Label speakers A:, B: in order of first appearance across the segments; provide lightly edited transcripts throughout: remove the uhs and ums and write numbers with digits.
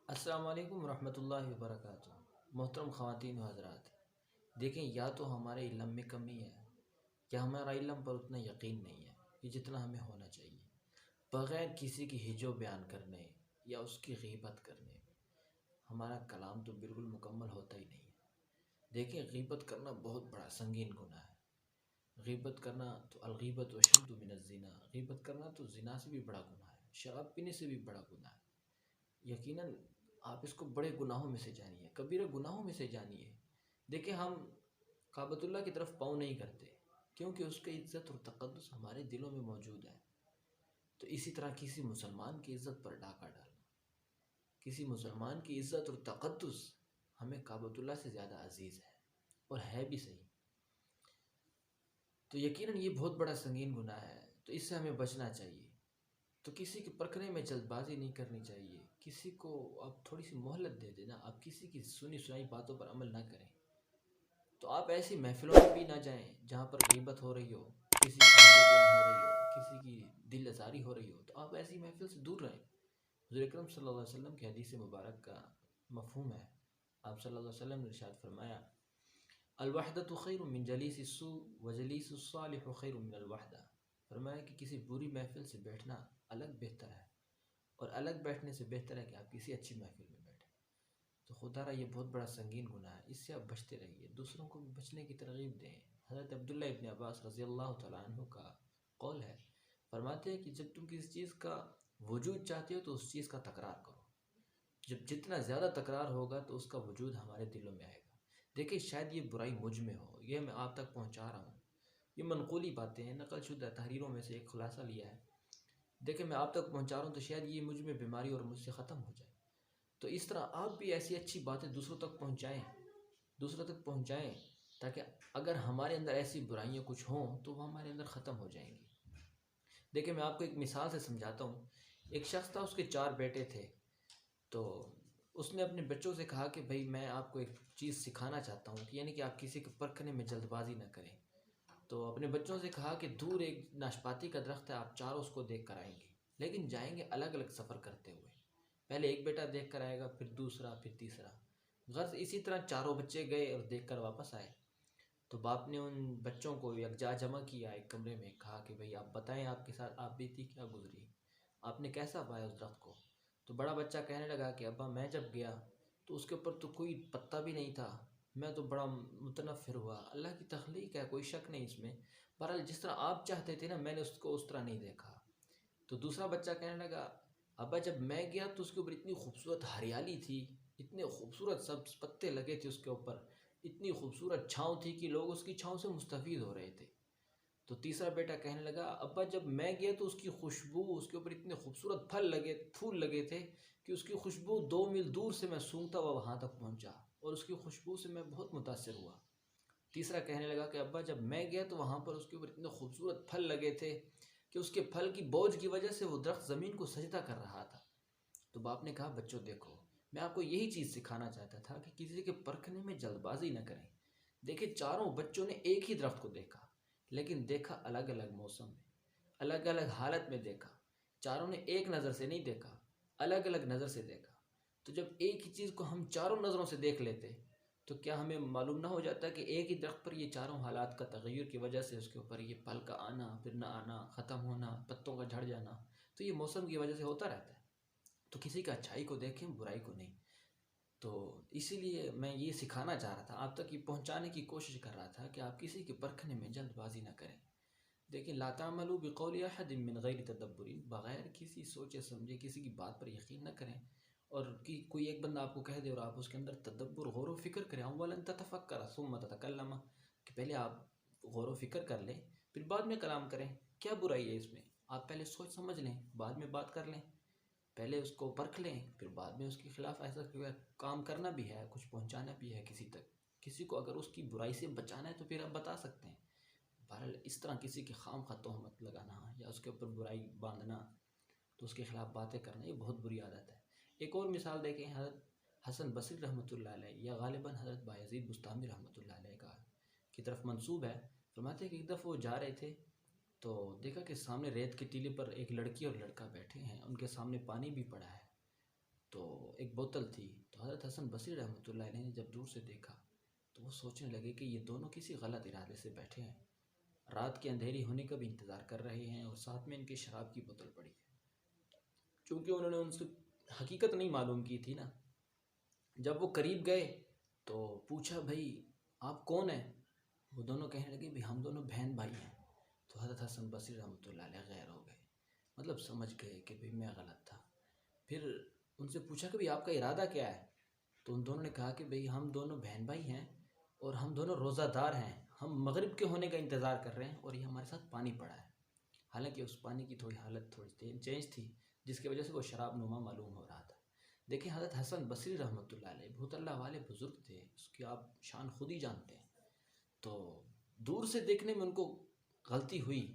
A: السلام علیکم ورحمۃ اللہ وبرکاتہ۔ محترم خواتین و حضرات، دیکھیں یا تو ہمارے علم میں کمی ہے یا ہمارا علم پر اتنا یقین نہیں ہے کہ جتنا ہمیں ہونا چاہیے۔ بغیر کسی کی ہجو بیان کرنے یا اس کی غیبت کرنے ہمارا کلام تو بالکل مکمل ہوتا ہی نہیں ہے۔ دیکھیں غیبت کرنا بہت بڑا سنگین گناہ ہے۔ غیبت کرنا تو الغیبت اشد من الزنا، غیبت کرنا تو زنا سے بھی بڑا گناہ ہے، شراب پینے سے بھی بڑا گناہ ہے۔ یقیناً آپ اس کو بڑے گناہوں میں سے جانیے، کبیرہ گناہوں میں سے جانیے۔ دیکھیں ہم کعبۃ اللہ کی طرف پاؤں نہیں کرتے کیونکہ اس کی عزت اور تقدس ہمارے دلوں میں موجود ہے۔ تو اسی طرح کسی مسلمان کی عزت پر ڈاکہ ڈالنا، کسی مسلمان کی عزت اور تقدس ہمیں کعبۃ اللہ سے زیادہ عزیز ہے، اور ہے بھی صحیح۔ تو یقیناً یہ بہت بڑا سنگین گناہ ہے، تو اس سے ہمیں بچنا چاہیے۔ تو کسی کے پرکھنے میں جلد بازی نہیں کرنی چاہیے، کسی کو آپ تھوڑی سی مہلت دے دینا، آپ کسی کی سنی سنائی باتوں پر عمل نہ کریں۔ تو آپ ایسی محفلوں میں بھی نہ جائیں جہاں پر غیبت ہو رہی ہو، کسی کی ہجو بیان ہو رہی ہو، کسی کی دل آزاری ہو رہی ہو، تو آپ ایسی محفل سے دور رہیں۔ حضور اکرم صلی اللہ علیہ وسلم کی حدیث مبارک کا مفہوم ہے، آپ صلی اللہ علیہ وسلم نے ارشاد فرمایا: الوحدۃ خیر من جلیس السوء وجلیس الصالح خیر من الوحدہ۔ فرمایا کہ کسی بری محفل سے بیٹھنا الگ بہتر ہے، اور الگ بیٹھنے سے بہتر ہے کہ آپ کسی اچھی محفل میں بیٹھیں۔ تو خدا را یہ بہت بڑا سنگین گناہ ہے، اس سے آپ بچتے رہیے، دوسروں کو بھی بچنے کی ترغیب دیں۔ حضرت عبداللہ ابن عباس رضی اللہ تعالیٰ عنہ کا قول ہے، فرماتے ہیں کہ جب تم کسی چیز کا وجود چاہتے ہو تو اس چیز کا تکرار کرو، جتنا زیادہ تکرار ہوگا تو اس کا وجود ہمارے دلوں میں آئے گا۔ دیکھیں شاید یہ برائی مجھ میں ہو، یہ میں آپ تک پہنچا رہا ہوں، یہ منقولی باتیں ہیں، نقل شدہ تحریروں میں سے ایک خلاصہ لیا ہے۔ دیکھیں میں آپ تک پہنچا رہا ہوں تو شاید یہ مجھ میں بیماری اور مجھ سے ختم ہو جائے۔ تو اس طرح آپ بھی ایسی اچھی باتیں دوسروں تک پہنچائیں تاکہ اگر ہمارے اندر ایسی برائیاں کچھ ہوں تو وہ ہمارے اندر ختم ہو جائیں گی۔ دیکھیں میں آپ کو ایک مثال سے سمجھاتا ہوں۔ ایک شخص تھا، اس کے 4 بیٹے تھے، تو اس نے اپنے بچوں سے کہا کہ بھائی میں آپ کو ایک چیز سکھانا چاہتا ہوں، کہ یعنی کہ آپ کسی کو پرکھنے میں جلد بازی نہ کریں۔ تو اپنے بچوں سے کہا کہ دور ایک ناشپاتی کا درخت ہے، آپ چاروں اس کو دیکھ کر آئیں گے، لیکن جائیں گے الگ الگ سفر کرتے ہوئے۔ پہلے ایک بیٹا دیکھ کر آئے گا، پھر دوسرا، پھر تیسرا۔ غرض اسی طرح چاروں بچے گئے اور دیکھ کر واپس آئے۔ تو باپ نے ان بچوں کو یکجا جمع کیا ایک کمرے میں، کہا کہ بھئی آپ بتائیں آپ کے ساتھ آپ بیتی کیا گزری، آپ نے کیسا پایا اس درخت کو؟ تو بڑا بچہ کہنے لگا کہ ابا میں جب گیا تو اس کے اوپر تو کوئی پتا بھی نہیں تھا، میں تو بڑا متنفر ہوا، اللہ کی تخلیق ہے کوئی شک نہیں اس میں، بہرحال جس طرح آپ چاہتے تھے نا میں نے اس کو اس طرح نہیں دیکھا۔ تو دوسرا بچہ کہنے لگا ابا جب میں گیا تو اس کے اوپر اتنی خوبصورت ہریالی تھی، اتنے خوبصورت سبز پتے لگے تھے اس کے اوپر، اتنی خوبصورت چھاؤں تھی کہ لوگ اس کی چھاؤں سے مستفید ہو رہے تھے۔ تو تیسرا بیٹا کہنے لگا ابا جب میں گیا تو اس کی خوشبو، اس کے اوپر اتنے خوبصورت پھول لگے تھے کہ اس کی خوشبو 2 میل دور سے میں سونگتا ہوا وہاں تک پہنچا، اور اس کی خوشبو سے میں بہت متاثر ہوا۔ تیسرا کہنے لگا کہ ابا جب میں گیا تو وہاں پر اس کے اوپر اتنے خوبصورت پھل لگے تھے کہ اس کے پھل کی بوجھ کی وجہ سے وہ درخت زمین کو سجدہ کر رہا تھا۔ تو باپ نے کہا بچوں دیکھو میں آپ کو یہی چیز سکھانا چاہتا تھا کہ کسی کے پرکھنے میں جلد بازی نہ کریں۔ دیکھیں چاروں بچوں نے ایک ہی درخت کو دیکھا، لیکن دیکھا الگ الگ موسم میں، الگ الگ حالت میں دیکھا۔ چاروں نے ایک نظر سے نہیں دیکھا، الگ الگ نظر سے دیکھا۔ تو جب ایک ہی چیز کو ہم چاروں نظروں سے دیکھ لیتے تو کیا ہمیں معلوم نہ ہو جاتا کہ ایک ہی درخت پر یہ چاروں حالات کا تغیر کی وجہ سے اس کے اوپر یہ پھل کا آنا، پھر نہ آنا، ختم ہونا، پتوں کا جھڑ جانا، تو یہ موسم کی وجہ سے ہوتا رہتا ہے۔ تو کسی کا اچھائی کو دیکھیں، برائی کو نہیں۔ تو اسی لیے میں یہ سکھانا چاہ رہا تھا، آپ تک یہ پہنچانے کی کوشش کر رہا تھا کہ آپ کسی کے پرکھنے میں جلد بازی نہ کریں۔ دیکھیں لا تعملوا بقول احد من غیر تدبر، بغیر کسی سوچے سمجھے کسی کی بات پر یقین نہ کریں، اور کوئی ایک بندہ آپ کو کہہ دے اور آپ اس کے اندر تدبر غور و فکر کریں، اولا تتفکر ثم تتکلم، کہ پہلے آپ غور و فکر کر لیں پھر بعد میں کلام کریں۔ کیا برائی ہے اس میں؟ آپ پہلے سوچ سمجھ لیں بعد میں بات کر لیں، پہلے اس کو پرکھ لیں پھر بعد میں اس کے خلاف ایسا کام کرنا بھی ہے، کچھ پہنچانا بھی ہے کسی تک، کسی کو اگر اس کی برائی سے بچانا ہے تو پھر آپ بتا سکتے ہیں۔ بہرحال اس طرح کسی کی خام خواہ تہمت لگانا یا اس کے اوپر برائی باندھنا، تو اس کے خلاف باتیں کرنا، یہ بہت بری عادت ہے۔ ایک اور مثال دیکھیں، حضرت حسن بصری رحمۃ اللہ علیہ، یا غالباً حضرت بایزید بستامی رحمۃ اللہ علیہ کی طرف منسوب ہے، فرماتے ہیں کہ ایک دفعہ وہ جا رہے تھے تو دیکھا کہ سامنے ریت کے ٹیلے پر ایک لڑکی اور لڑکا بیٹھے ہیں، ان کے سامنے پانی بھی پڑا ہے۔ تو ایک بوتل تھی، تو حضرت حسن بصری رحمۃ اللہ علیہ نے جب دور سے دیکھا تو وہ سوچنے لگے کہ یہ دونوں کسی غلط ارادے سے بیٹھے ہیں، رات کے اندھیری ہونے کا بھی انتظار کر رہے ہیں اور ساتھ میں ان کی شراب کی بوتل پڑی ہے۔ چونکہ انہوں نے ان سے حقیقت نہیں معلوم کی تھی نا، جب وہ قریب گئے تو پوچھا بھائی آپ کون ہیں؟ وہ دونوں کہنے لگے بھی ہم دونوں بہن بھائی ہیں۔ تو حضرت حسن بصری رحمۃ اللہ علیہ غیر ہو گئے، مطلب سمجھ گئے کہ بھائی میں غلط تھا۔ پھر ان سے پوچھا کہ بھائی آپ کا ارادہ کیا ہے؟ تو ان دونوں نے کہا کہ بھائی ہم دونوں بہن بھائی ہیں اور ہم دونوں روزہ دار ہیں، ہم مغرب کے ہونے کا انتظار کر رہے ہیں اور یہ ہمارے ساتھ پانی پڑا ہے۔ حالانکہ اس پانی کی حالت تھوڑی چینج تھی، جس کی وجہ سے وہ شراب نما معلوم ہو رہا تھا۔ دیکھیں حضرت حسن بصری رحمۃ اللہ علیہ بہت اللہ والے بزرگ تھے، اس کی آپ شان خود ہی جانتے ہیں۔ تو دور سے دیکھنے میں ان کو غلطی ہوئی،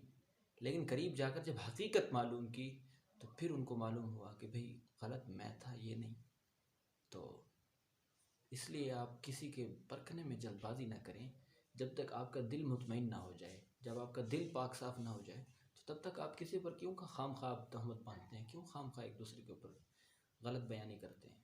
A: لیکن قریب جا کر جب حقیقت معلوم کی تو پھر ان کو معلوم ہوا کہ بھئی غلط میں تھا، یہ نہیں۔ تو اس لیے آپ کسی کے پرکھنے میں جلد بازی نہ کریں، جب تک آپ کا دل مطمئن نہ ہو جائے۔ جب آپ کا دل پاک صاف نہ ہو جائے تو تب تک آپ کسی پر کیوں خام خواہ تہمت باندھتے ہیں، کیوں خام خواہ ایک دوسرے کے اوپر غلط بیانی کرتے ہیں۔